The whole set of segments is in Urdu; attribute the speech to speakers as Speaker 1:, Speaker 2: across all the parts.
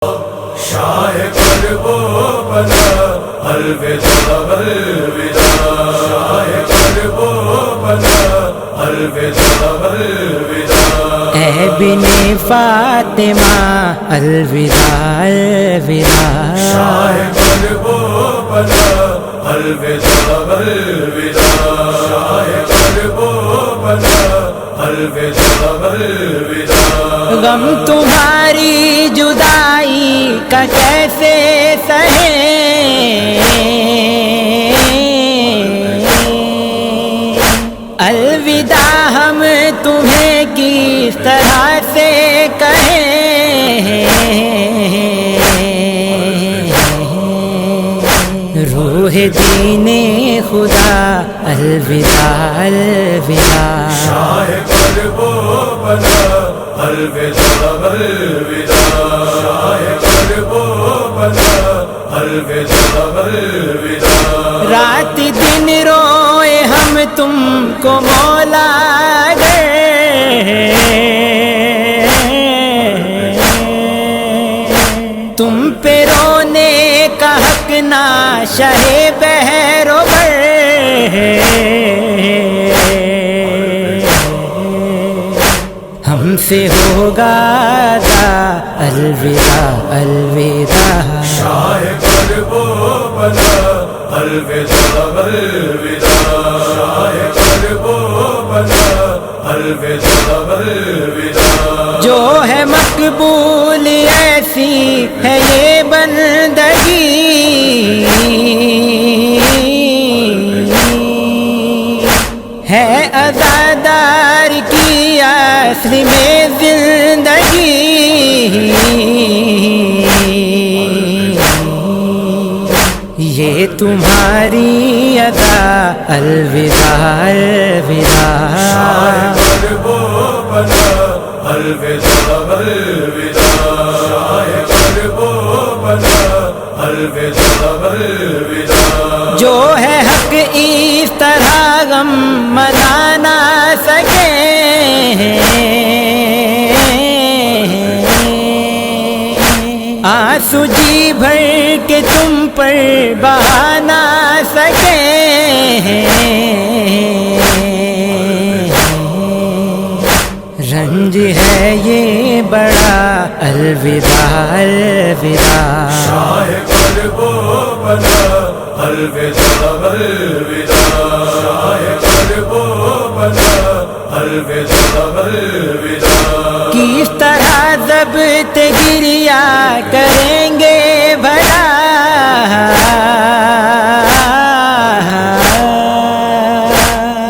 Speaker 1: شاہ کربو بنا الوداع الوداع، شاہ کربو بنا الوداع الوداع،
Speaker 2: اے بن فاطمہ الوداع الوداع،
Speaker 1: شاہ کربو بنا الوداع الوداع، شاہ کربو بنا الوداع الوداع۔
Speaker 2: غم تمہاری جدائی کا کیسے سہیں، الوداع ہم تمہیں کس طرح سے کہیں، روح دین خدا الوداع الوداع،
Speaker 1: شاہ کربو بنا الوداع الوداع، شاہ کربو بنا الوداع الوداع۔
Speaker 2: رات دن روئے ہم تم کو مولا گے، تم پہ رونے کا حق نہ شہ بحر و بر، ہم سے ہوگا دا الوداع الوداع،
Speaker 1: شاہ کربو بنا الوداع الوداع، شاہ کربو بنا الوداع الوداع۔
Speaker 2: جو ہے مقبول ایسی ہے یہ بندگی، ہے عزادار کی اصل میں زندگی، یہ تمہاری ادا الوداع الوداع،
Speaker 1: شاہ کربو بنا الوداع الوداع، شاہ کربو بنا الوداع الوداع۔
Speaker 2: جو ہے حق اس طرح غم منا نہ سکے، آنسو جی بھر کے تم پر بہا نہ سکے، رنج ہے یہ بڑا الوداع الوداع،
Speaker 1: شاہ کربو بنا الوداع الوداع، شاہ کربو بنا الوداع الوداع۔
Speaker 2: کس طرح ضبط گریا کریں گے بھلا،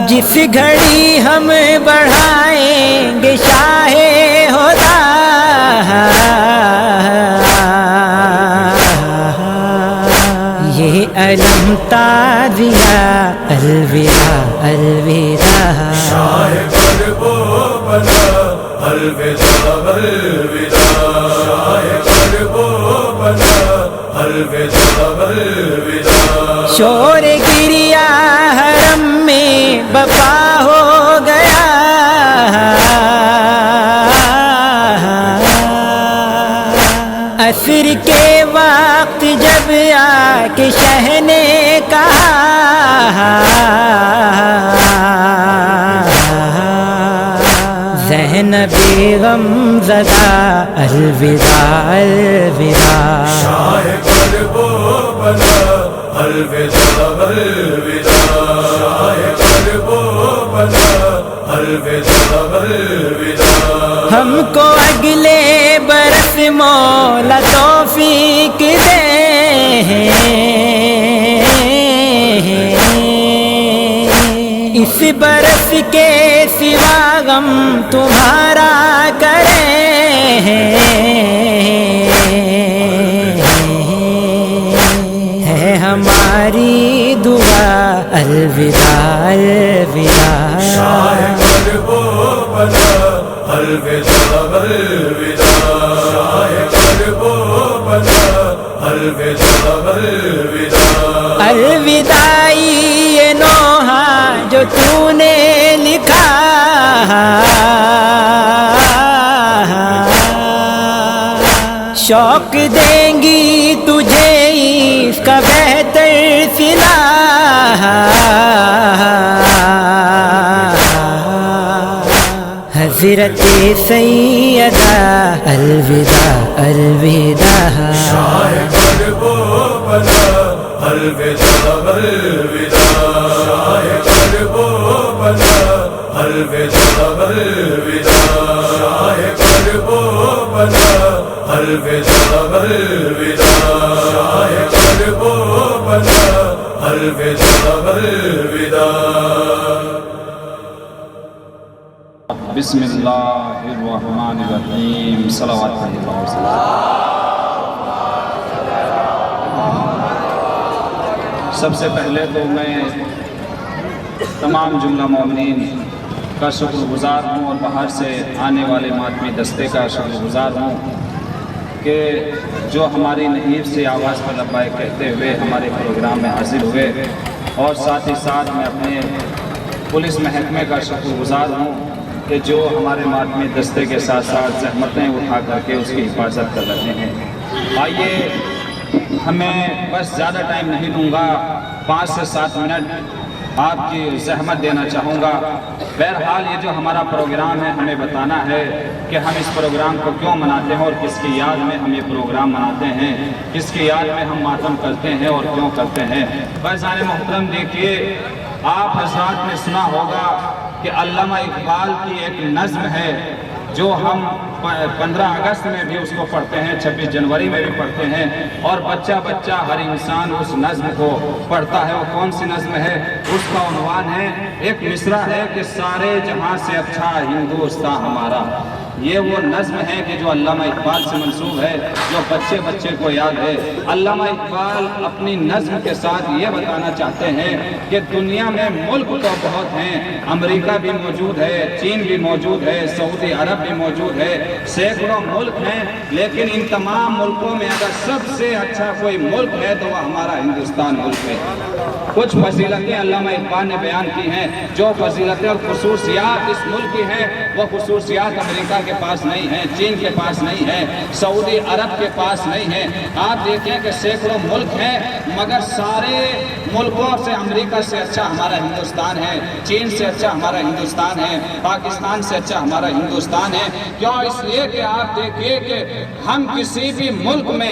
Speaker 2: جس گھڑی ہم بڑھائیں گے شاہ ہودا، یہ علم تازیہ الوداع الوداع،
Speaker 1: شاہ کربو بنا الوداع الوداع، شاہ کربو بنا الوداع الوداع۔
Speaker 2: شور گریا حرم میں بپا ہو گیا، عصر کے وقت جب آ کے شہ نے کہا، زینب غم زدہ الوداع الوداع،
Speaker 1: شاہ کربو بنا الوداع الوداع، شاہ کربو بنا الوداع الوداع۔
Speaker 2: ہم کو اگلے برس مولا توفیق دے، اس برس کے سوا غم تمہارا کریں، ہے ہماری دعا الوداع الوداع،
Speaker 1: شاہ کربو بنا الوداع الوداع، شاہ کربو بنا الوداع الوداع۔
Speaker 2: الوداعی یہ نوحہ جو تو نے لکھا، شوق شوق دیں گی تجھے اس کا بہتر صلہ حضرت سیدہ الوداع الوداع
Speaker 1: شاہ کرب و بلا الوداع الوداع شاہ کرب و بلا الوداع الوداع شاہ کرب و بلا الوداع الوداع شاہ کرب و بلا الوداع الوداع
Speaker 3: بسم اللہ الرحمن الرحیم صلوات اللہ وسلم۔ سب سے پہلے تو میں تمام جملہ مومنین کا شکر گزار ہوں اور باہر سے آنے والے ماتمی دستے کا شکر گزار ہوں کہ جو ہماری نحیف سے آواز پر لبیک کہتے ہوئے ہمارے پروگرام میں حاضر ہوئے، اور ساتھ ہی ساتھ میں اپنے پولیس محکمے کا شکر گزار ہوں کہ جو ہمارے ماتمی دستے کے ساتھ ساتھ زحمتیں اٹھا کر کے اس کی حفاظت کر رہے ہیں۔ آئیے ہمیں بس زیادہ ٹائم نہیں دوں گا، 5 سے 7 منٹ آپ کی زحمت دینا چاہوں گا۔ بہرحال یہ جو ہمارا پروگرام ہے ہمیں بتانا ہے کہ ہم اس پروگرام کو کیوں مناتے ہیں اور کس کی یاد میں ہم یہ پروگرام مناتے ہیں، کس کی یاد میں ہم ماتم کرتے ہیں اور کیوں کرتے ہیں۔ فیضان محترم دیکھیے، آپ حضرات نے سنا ہوگا کہ علامہ اقبال کی ایک نظم ہے جو ہم 15 اگست میں بھی اس کو پڑھتے ہیں، 26 جنوری میں بھی پڑھتے ہیں، اور بچہ بچہ ہر انسان اس نظم کو پڑھتا ہے۔ وہ کون سی نظم ہے؟ اس کا عنوان ہے، ایک مصرع ہے کہ سارے جہاں سے اچھا ہندوستان ہمارا۔ یہ وہ نظم ہے کہ جو علامہ اقبال سے منسوب ہے، جو بچے بچے کو یاد ہے۔ علامہ اقبال اپنی نظم کے ساتھ یہ بتانا چاہتے ہیں کہ دنیا میں ملک تو بہت ہیں، امریکہ بھی موجود ہے، چین بھی موجود ہے، سعودی عرب بھی موجود ہے، سینکڑوں ملک ہیں، لیکن ان تمام ملکوں میں اگر سب سے اچھا کوئی ملک ہے تو وہ ہمارا ہندوستان ملک ہے۔ کچھ فضیلتیں علامہ اقبال نے بیان کی ہیں، جو فضیلتیں اور خصوصیات اس ملک کی ہیں، وہ خصوصیات امریکہ کے پاس نہیں ہیں، چین کے پاس نہیں ہے، سعودی عرب کے پاس نہیں ہے۔ آپ دیکھیں کہ سینکڑوں ملک ہیں، مگر سارے ملکوں سے امریکہ سے اچھا ہمارا ہندوستان ہے، چین سے اچھا ہمارا ہندوستان ہے، پاکستان سے اچھا ہمارا ہندوستان ہے۔ کیوں؟ اس لیے کہ آپ دیکھیے کہ ہم کسی بھی ملک میں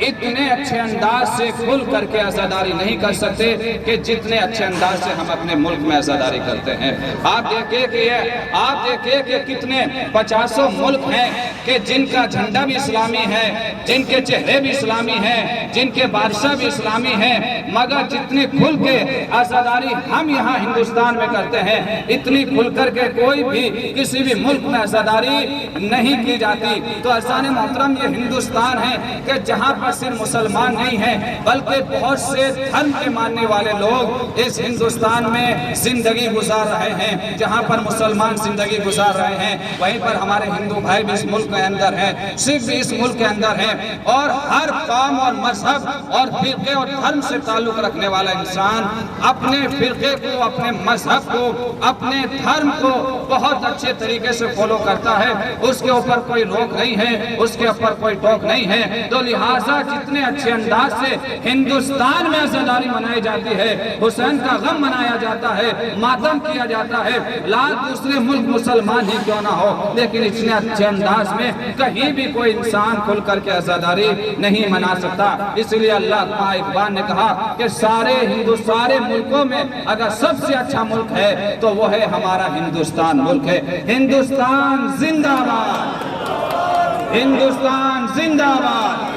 Speaker 3: اتنے اچھے انداز سے کھل کر کے عزاداری نہیں کر سکتے کہ جتنے اچھے انداز سے ہم اپنے ملک میں عزاداری کرتے ہیں۔ آپ دیکھیے کہ کتنے 50 ملک ہیں کہ جن کا جھنڈا بھی اسلامی ہے، جن کے چہرے بھی اسلامی ہیں، جن کے بادشاہ بھی اسلامی ہیں، مگر جتنی کھل کے عزاداری ہم یہاں ہندوستان میں کرتے ہیں، اتنی کھل کر کے کوئی بھی کسی بھی ملک میں عزاداری نہیں کی جاتی۔ تو عزیزان محترم، یہ ہندوستان ہے کہ جہاں پر صرف مسلمان نہیں ہیں بلکہ بہت سے دھرم کے ماننے والے لوگ اس ہندوستان میں زندگی گزار رہے ہیں۔ جہاں پر مسلمان زندگی گزار رہے ہیں وہیں پر ہمارے ہندو بھائی بھی اس ملک کے اندر ہیں، سکھ بھی اس ملک کے اندر ہیں، اور ہر قوم اور مذہب اور فرقے اور دھرم سے تعلق رکھنے والا انسان اپنے فرقے کو، اپنے مذہب کو، اپنے دھرم کو بہت اچھے طریقے سے فالو کرتا ہے۔ اس کے اوپر کوئی روک نہیں ہے، اس کے اوپر کوئی ٹوک نہیں ہے۔ تو لہٰذا جتنے اچھے انداز سے ہندوستان میں عزاداری منائی جاتی ہے، حسین کا غم منایا جاتا ہے، ماتم کیا جاتا ہے، لاکھ دوسرے ملک مسلمان ہی کیوں نہ ہو، لیکن اتنے اچھے انداز میں کہیں بھی کوئی انسان کھل کر کے عزاداری نہیں منا سکتا۔ اس لیے اللہ اقبال نے کہا کہ سارے ملکوں میں اگر سب سے اچھا ملک ہے تو وہ ہے ہمارا ہندوستان ملک ہے۔ ہندوستان زندہ باد، ہندوستان زندہ باد۔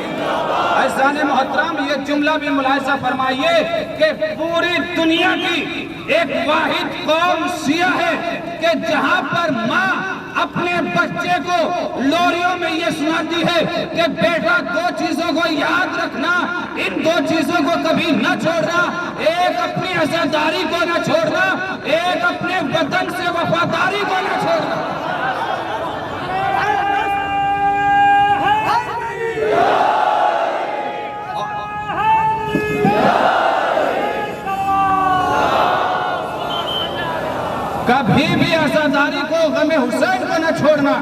Speaker 3: عزیزان محترم، یہ جملہ بھی ملاحظہ فرمائیے کہ پوری دنیا کی ایک واحد قوم شیعہ ہے کہ جہاں پر ماں اپنے بچے کو لوریوں میں یہ سناتی ہے کہ بیٹا 2 چیزوں کو یاد رکھنا، ان 2 چیزوں کو کبھی نہ چھوڑنا، ایک اپنی عزاداری کو نہ چھوڑنا، ایک اپنے وطن سے وفاداری کو نہ چھوڑنا۔ کبھی بھی عزاداری کو غم حسین کو نہ چھوڑنا،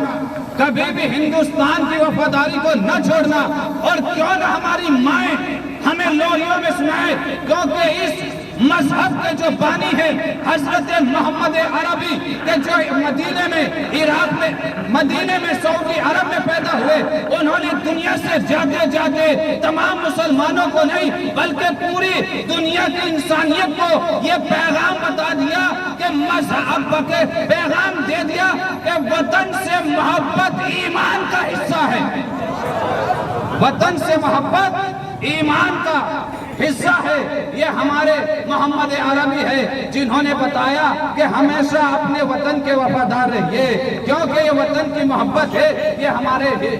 Speaker 4: کبھی بھی ہندوستان کی وفاداری کو نہ چھوڑنا، اور کیوں نہ ہماری مائیں ہمیں لوریوں میں سنائے، کیونکہ اس مذہب کے جو بانی ہیں حضرت محمد عربی کے جو مدینے میں عراق میں مدینے میں سعودی عرب میں پیدا ہوئے، انہوں نے دنیا سے جاتے جاتے تمام مسلمانوں کو نہیں بلکہ پوری دنیا کی انسانیت کو یہ پیغام بتا دیا کہ مذہب کے پیغام دے دیا کہ وطن سے محبت ایمان کا حصہ ہے، وطن سے محبت ایمان کا حصہ ہے۔ یہ ہمارے محمد عربی ہے جنہوں نے بتایا کہ ہمیشہ اپنے وطن کے وفادار رہیے، کیونکہ یہ وطن کی محبت ہے، یہ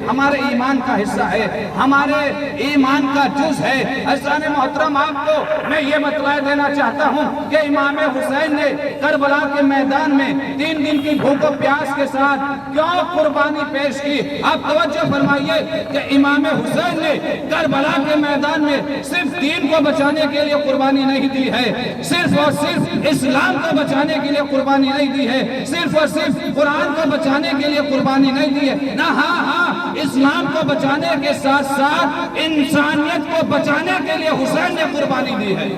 Speaker 4: ہمارے ایمان کا حصہ ہے، ہمارے ایمان کا جز ہے۔ عزیزان محترم، آپ کو میں یہ بتلا دینا چاہتا ہوں کہ امام حسین نے کربلا کے میدان میں 3 دن کی بھوک و پیاس کے ساتھ کیوں قربانی پیش کی۔ آپ توجہ فرمائیے کہ امام حسین نے کربلا کے میدان میں صرف دین کو بچانے کے لیے قربانی نہیں دی ہے، صرف اور صرف اسلام کو بچانے کے لیے قربانی نہیں دی ہے، صرف اور صرف قرآن کو بچانے کے لیے قربانی نہیں دی ہے، نہ ہاں اسلام کو بچانے کے ساتھ ساتھ انسانیت کو بچانے کے لیے حسین نے قربانی دی ہے۔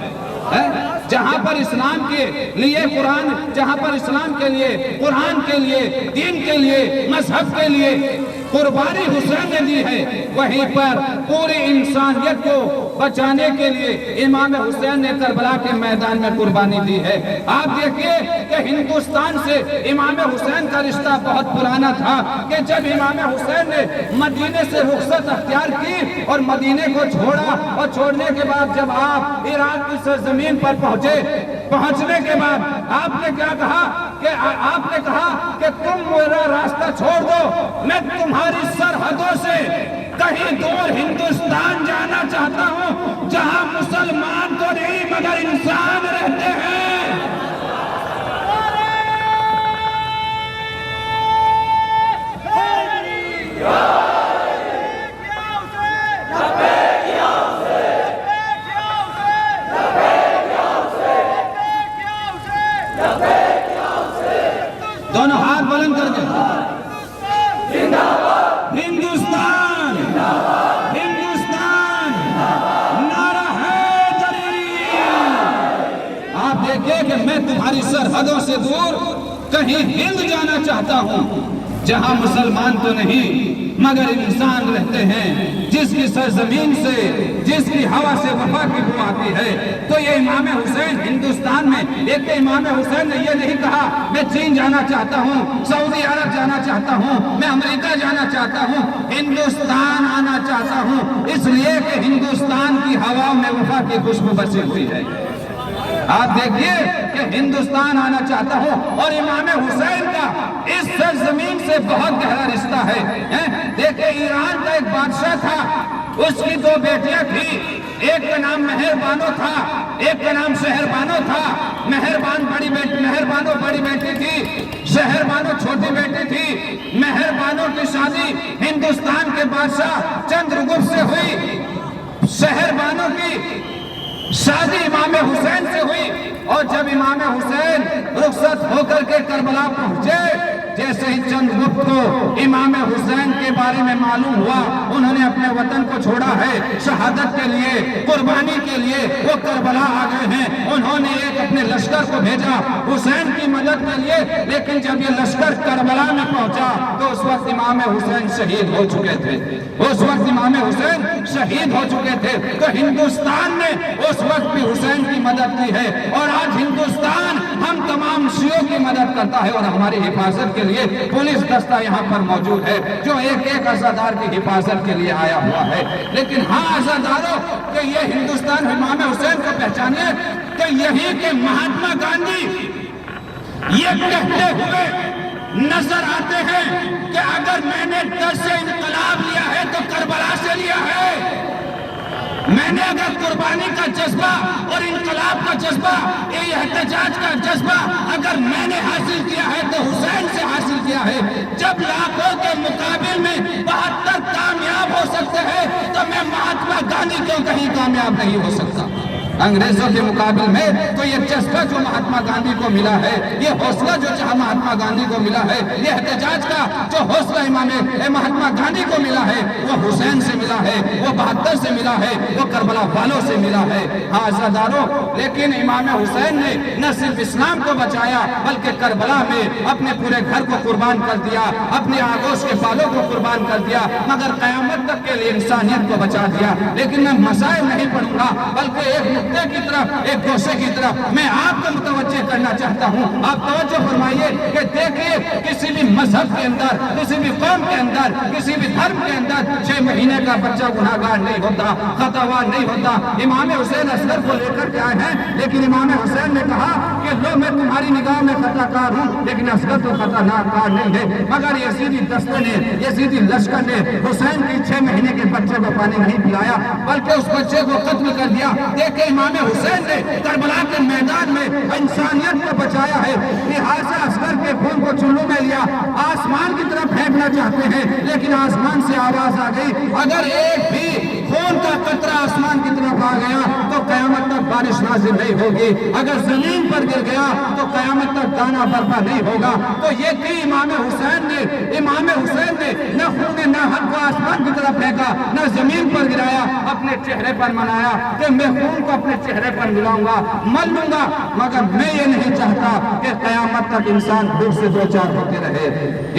Speaker 4: جہاں پر اسلام کے لیے قرآن، جہاں پر اسلام کے لیے، قرآن کے لیے، دین کے لیے، مذہب کے لیے قربانی حسین نے دی ہے، وہیں پر پوری انسانیت کو بچانے کے لیے امام حسین نے کربلا کے میدان میں قربانی دی ہے۔ آپ دیکھیے کہ ہندوستان سے امام حسین کا رشتہ بہت پرانا تھا کہ جب امام حسین نے مدینے سے رخصت اختیار کی اور مدینے کو چھوڑا، اور چھوڑنے کے بعد جب آپ عراق کی سرزمین پر پہنچنے کے بعد آپ نے کیا کہا کہ آپ نے کہا کہ تم میرا راستہ چھوڑ دو، میں تمہاری سرحدوں سے کہیں دور ہندوستان جانا چاہتا ہوں جہاں مسلمان تو نہیں مگر انسان رہتے ہیں۔ دونوں ہاتھ بلند کر دیں۔ ہندوستان، ہندوستان، نعرہ حیدری۔ آپ دیکھیں کہ میں تمہاری سرحدوں سے دور کہیں ہند جانا چاہتا ہوں جہاں مسلمان تو نہیں مگر انسان رہتے ہیں، جس کی سرزمین سے، جس کی ہوا سے وفا کی بو آتی ہے۔ تو یہ امام حسین ہندوستان میں ایک امام حسین نے یہ نہیں کہا میں چین جانا چاہتا ہوں، سعودی عرب جانا چاہتا ہوں، میں امریکہ جانا چاہتا ہوں، ہندوستان آنا چاہتا ہوں، اس لیے کہ ہندوستان کی ہوا میں وفا کی خوشبو بسی ہوئی ہے۔ آپ دیکھیے کہ ہندوستان آنا چاہتا ہوں، اور امام حسین کا اس سرزمین سے بہت گہرا رشتہ ہے۔ دیکھیں ایران کا ایک بادشاہ تھا، اس کی 2 بیٹیاں تھیں، ایک کا نام مہربانو تھا، ایک کا نام شہربانو تھا۔ مہربانو بڑی بیٹی تھی، شہربانو چھوٹی بیٹی تھی۔ مہربانو کی شادی ہندوستان کے بادشاہ چندرگپت سے ہوئی، شہربانو کی شادی امام حسین سے ہوئی، اور جب امام حسین رخصت ہو کر کے کربلا پہنچے، جیسے ہی چندرگپت کو امام حسین کے بارے میں معلوم ہوا، انہوں نے اپنے وطن کو چھوڑا ہے شہادت کے لیے، قربانی کے لیے، وہ کربلا آ گئے ہیں۔ انہوں نے ایک اپنے لشکر کو بھیجا حسین کی مدد کے لیے، لیکن جب یہ لشکر کربلا میں پہنچا تو اس وقت امام حسین شہید ہو چکے تھے، اس وقت امام حسین شہید ہو چکے تھے۔ تو ہندوستان نے اس وقت بھی حسین کی مدد کی ہے، اور آج ہندوستان ہم تمام شیعوں کی مدد کرتا ہے، اور ہماری حفاظت کے لیے پولیس دستہ یہاں پر موجود ہے جو ایک عزادار کی حفاظت کے لیے آیا ہوا ہے۔ لیکن ہاں عزاداروں کہ یہ ہندوستان امام حسین کو پہچانیے کہ یہی کہ مہاتما گاندھی یہ کہتے ہوئے نظر آتے ہیں کہ اگر میں نے درس انقلاب لیا ہے تو کربلا سے لیا ہے، میں نے اگر قربانی کا جذبہ اور انقلاب کا جذبہ، یہ احتجاج کا جذبہ اگر میں نے حاصل کیا ہے تو حسین سے حاصل کیا ہے۔ جب لاکھوں کے مقابل میں 72 کامیاب ہو سکتے ہیں تو میں مہاتما گاندھی کیوں کہیں کامیاب نہیں ہو سکتا؟ انگریزوں کے مقابل میں تو یہ جذبہ جو مہاتما گاندھی کو ملا ہے، یہ حوصلہ جو مہاتما گاندھی کو ملا ہے، یہ احتجاج کا جو حوصلہ مہاتما گاندھی کو ملا ہے، وہ حسین سے ملا ہے، وہ 72 سے ملا ہے، وہ کربلا والوں سے ملا ہے۔ ہاں عزیزانو، لیکن امام حسین نے نہ صرف اسلام کو بچایا بلکہ کربلا میں اپنے پورے گھر کو قربان کر دیا، اپنے آغوش کے بالوں کو قربان کر دیا، مگر قیامت تک کے لیے انسانیت کو بچا دیا۔ لیکن میں مسائل نہیں پڑھوں گا بلکہ ایک نقطے کی طرف، ایک گوشے کی طرف میں آپ کو متوجہ کرنا چاہتا ہوں۔ آپ توجہ فرمائیے کہ دیکھیے، کسی بھی مذہب کے اندر، کسی بھی قوم کے اندر، کسی بھی دھرم کے اندر 6 مہینے کا بچہ گناہگار نہیں ہوتا، خطاوار نہیں ہوتا۔ امام حسین اصغر کو لے کر کے آئے ہیں، لیکن امام حسین نے کہا کہ لو میں تمہاری نگاہ میں خطا کار ہوں، لیکن اصغر تو خطا کار نہیں ہے۔ مگر یزیدی دستے نے، یزیدی لشکر نے حسین کی 6 مہینے کے بچے کو پانی نہیں پلایا بلکہ اس بچے کو قتل کر دیا۔ دیکھیں امام حسین نے کربلا کے میدان میں انسانیت کو بچایا ہے، لہٰذا اصغر کے خون کو چلو میں لیا، آسمان کی طرف پھینکنا چاہتے ہیں، لیکن آسمان سے آواز آ گئی، اگر ایک بھی خون کا قطرہ آسمان کی طرف آ گیا تو قیامت تک بارش نازل نہیں ہوگی، اگر زمین پر گر گیا تو قیامت تک دانا برپا نہیں ہوگا۔ تو یہ کہ امام حسین نے نہ خون نہ حق کو آسمان کی طرف پھینکا، نہ زمین پر گرایا، اپنے چہرے پر منایا کہ میں خون کو اپنے چہرے پر ملاؤں گا، مل لوں گا، مگر میں یہ نہیں چاہتا کہ قیامت تک انسان بھوک سے دو چار ہوتے رہے،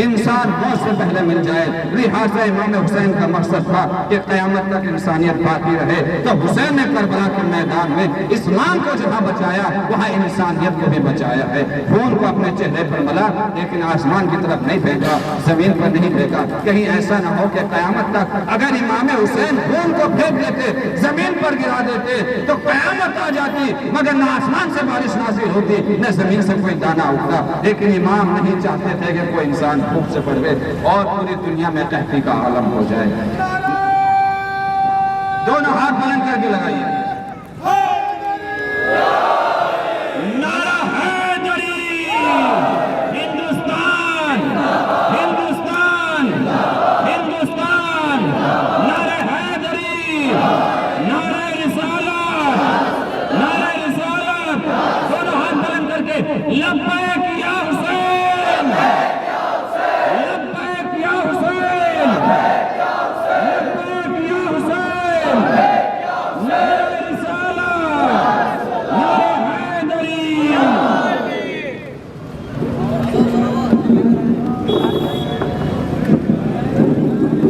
Speaker 4: انسان موت سے پہلے مل جائے۔ لہٰذا امام حسین کا مقصد تھا کہ قیامت تک انسانیت باقی رہے۔ تو حسین نے کربلا کے میدان میں اسلام کو جہاں بچایا وہاں انسانیت کو بھی بچایا ہے۔ خون کو اپنے چہرے پر ملا، لیکن آسمان کی طرف نہیں پھینکا، زمین پر نہیں پھینکا۔ کہیں ایسا نہ ہو کہ قیامت تک اگر امام حسین خون کو پھینک دیتے، زمین پر گرا دیتے تو قیامت آ جاتی، مگر نہ آسمان سے بارش نازل ہوتی، نہ زمین سے کوئی دانہ اٹھتا۔ لیکن امام نہیں چاہتے تھے کہ کوئی انسان بھوک سے پڑے اور پوری دنیا میں قحطی کا عالم ہو جائے۔ دونوں ہاتھ بلند کر کے لگائیے، نعرہ حیدری، ہندوستان، ہندوستان، ہندوستان، نعرہ حیدری، نعرہ رسالت، نعرہ رسالت، دونوں ہاتھ بلند کر کے لبیک